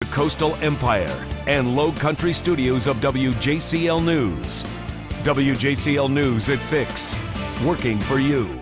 The Coastal Empire and Low Country studios of WJCL News. WJCL News at 6, working for you.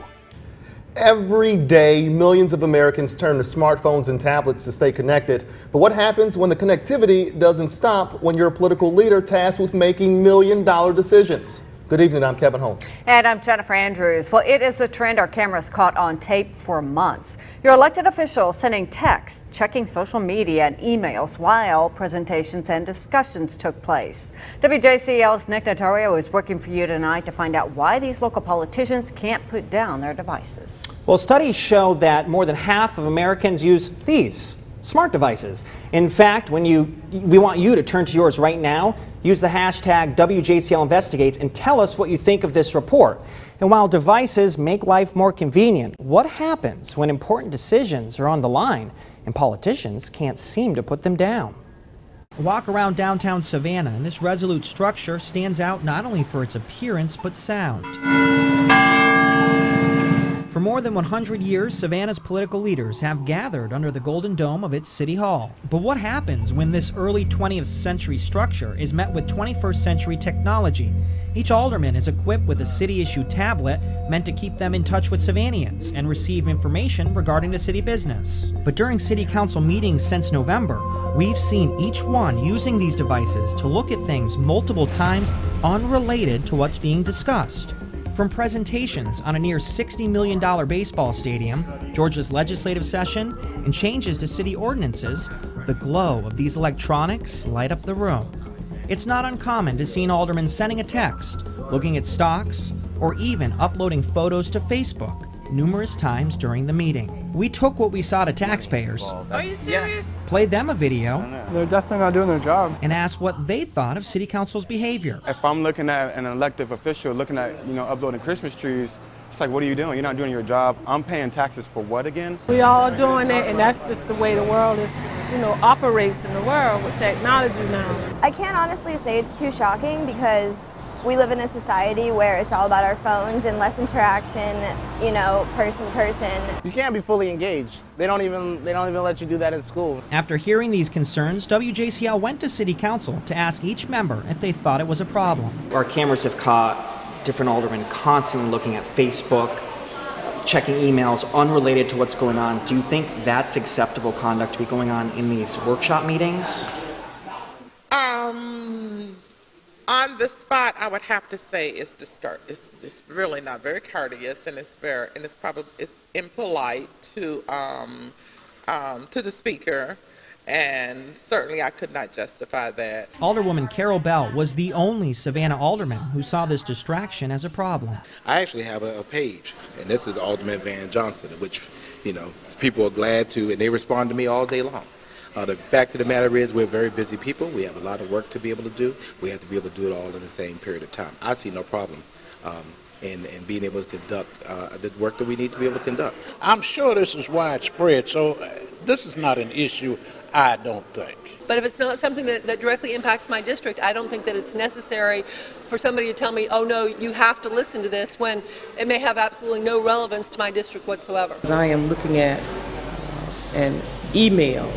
Every day, millions of Americans turn to smartphones and tablets to stay connected. But what happens when the connectivity doesn't stop when you're a political leader tasked with making million-dollar decisions? Good evening, I'm Kevin Holmes. And I'm Jennifer Andrews. Well, it is a trend our cameras caught on tape for months. Your elected officials sending texts, checking social media and emails while presentations and discussions took place. WJCL's Nick Notario is working for you tonight to find out why these local politicians can't put down their devices. Well, studies show that more than half of Americans use these smart devices. In fact, we want you to turn to yours right now. Use the hashtag WJCL Investigates and tell us what you think of this report. And while devices make life more convenient, what happens when important decisions are on the line and politicians can't seem to put them down? A walk around downtown Savannah, and this resolute structure stands out not only for its appearance but sound. For more than 100 years, Savannah's political leaders have gathered under the Golden Dome of its City Hall. But what happens when this early 20th century structure is met with 21st century technology? Each alderman is equipped with a city-issued tablet meant to keep them in touch with Savannahans and receive information regarding the city business. But during city council meetings since November, we've seen each one using these devices to look at things multiple times unrelated to what's being discussed. From presentations on a near $60 million baseball stadium, Georgia's legislative session, and changes to city ordinances, the glow of these electronics light up the room. It's not uncommon to see an alderman sending a text, looking at stocks, or even uploading photos to Facebook numerous times during the meeting. We took what we saw to taxpayers, Are you serious? played them a video, They're definitely not doing their job. and asked what they thought of City Council's behavior. If I'm looking at an elected official looking at, uploading Christmas trees, it's like, what are you doing? You're not doing your job. I'm paying taxes for what again? We all doing it, and that's just the way the world is, operates in the world with technology now. I can't honestly say it's too shocking because we live in a society where it's all about our phones and less interaction, person to person. You can't be fully engaged. They don't even let you do that in school. After hearing these concerns, WJCL went to City Council to ask each member if they thought it was a problem. Our cameras have caught different aldermen constantly looking at Facebook, checking emails unrelated to what's going on. Do you think that's acceptable conduct to be going on in these workshop meetings? On the spot, I would have to say it's really not very courteous, and it's impolite to the speaker, and certainly I could not justify that. Alderwoman Carol Bell was the only Savannah alderman who saw this distraction as a problem. I actually have a page, and this is Alderman Van Johnson, which people are glad to, and they respond to me all day long. The fact of the matter is we're very busy people. We have a lot of work to be able to do. We have to be able to do it all in the same period of time. I see no problem in being able to conduct the work that we need to be able to conduct. I'm sure this is widespread, so this is not an issue, I don't think. But if it's not something that directly impacts my district, I don't think that it's necessary for somebody to tell me, oh no, you have to listen to this, when it may have absolutely no relevance to my district whatsoever. I am looking at an email.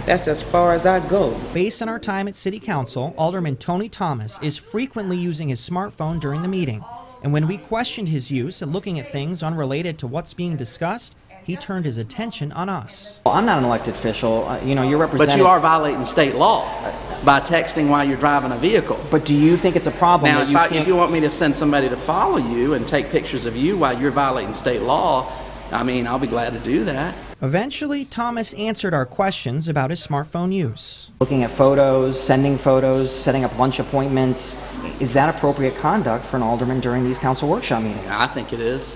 That's as far as I go. Based on our time at City Council, Alderman Tony Thomas is frequently using his smartphone during the meeting. And when we questioned his use and looking at things unrelated to what's being discussed, he turned his attention on us. Well, I'm not an elected official. You're representing. But you are violating state law by texting while you're driving a vehicle. But do you think it's a problem? Now, if you want me to send somebody to follow you and take pictures of you while you're violating state law, I'll be glad to do that. Eventually, Thomas answered our questions about his smartphone use. Looking at photos, sending photos, setting up lunch appointments, is that appropriate conduct for an alderman during these council workshop meetings? I think it is.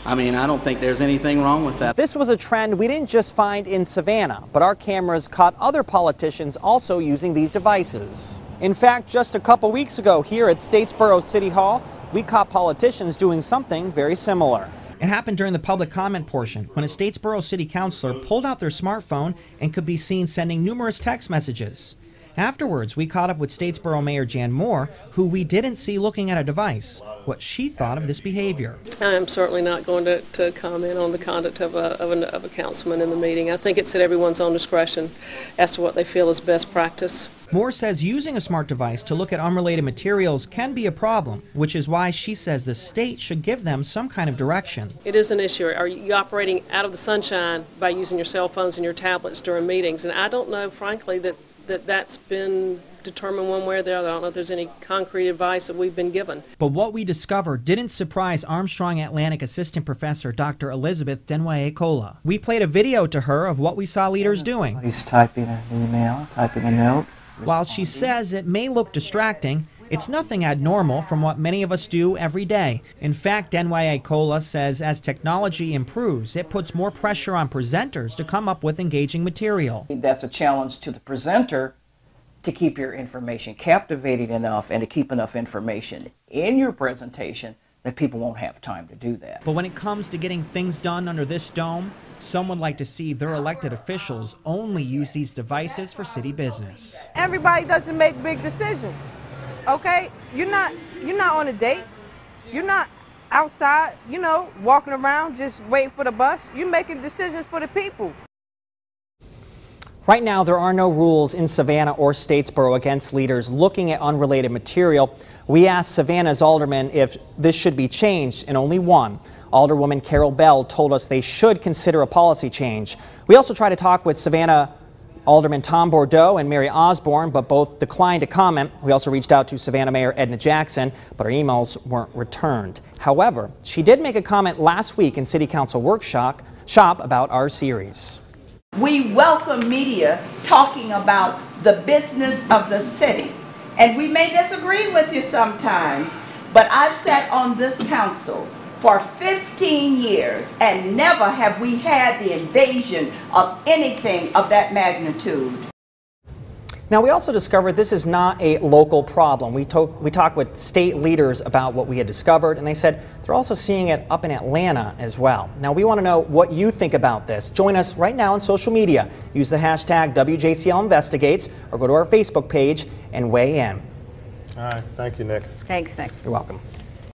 I don't think there's anything wrong with that. This was a trend we didn't just find in Savannah, but our cameras caught other politicians also using these devices. In fact, just a couple weeks ago here at Statesboro City Hall, we caught politicians doing something very similar. It happened during the public comment portion when a Statesboro city councilor pulled out their smartphone and could be seen sending numerous text messages. Afterwards, we caught up with Statesboro Mayor Jan Moore, who we didn't see looking at a device. what she thought of this behavior. I am certainly not going to comment on the conduct of a councilman in the meeting. I think it's at everyone's own discretion as to what they feel is best practice. Moore says using a smart device to look at unrelated materials can be a problem, which is why she says the state should give them some kind of direction. It is an issue. Are you operating out of the sunshine by using your cell phones and your tablets during meetings? And I don't know, frankly, that's been determined one way or the other. I don't know if there's any concrete advice that we've been given. But what we discovered didn't surprise Armstrong Atlantic Assistant Professor Dr. Elizabeth Denway-Akola. We played a video to her of what we saw leaders doing. He's typing an email, typing a note. While she says it may look distracting, it's nothing abnormal from what many of us do every day. In fact, Denway-Akola says as technology improves, it puts more pressure on presenters to come up with engaging material. That's a challenge to the presenter to keep your information captivating enough and to keep enough information in your presentation that people won't have time to do that. But when it comes to getting things done under this dome, some would like to see their elected officials only use these devices for city business. Everybody doesn't make big decisions, okay? You're not on a date. You're not outside, walking around just waiting for the bus. You're making decisions for the people. Right now, there are no rules in Savannah or Statesboro against leaders looking at unrelated material. We asked Savannah's alderman if this should be changed, and only one. Alderwoman Carol Bell told us they should consider a policy change. We also tried to talk with Savannah Alderman Tom Bordeaux and Mary Osborne, but both declined to comment. We also reached out to Savannah Mayor Edna Jackson, but our emails weren't returned. However, she did make a comment last week in City Council Workshop about our series. We welcome media talking about the business of the city. And we may disagree with you sometimes, but I've sat on this council for 15 years and never have we had the invasion of anything of that magnitude. Now, we also discovered this is not a local problem. We talked with state leaders about what we had discovered, and they said they're also seeing it up in Atlanta as well. Now, we want to know what you think about this. Join us right now on social media. Use the hashtag WJCL Investigates or go to our Facebook page and weigh in. All right. Thank you, Nick. Thanks, Nick. You're welcome.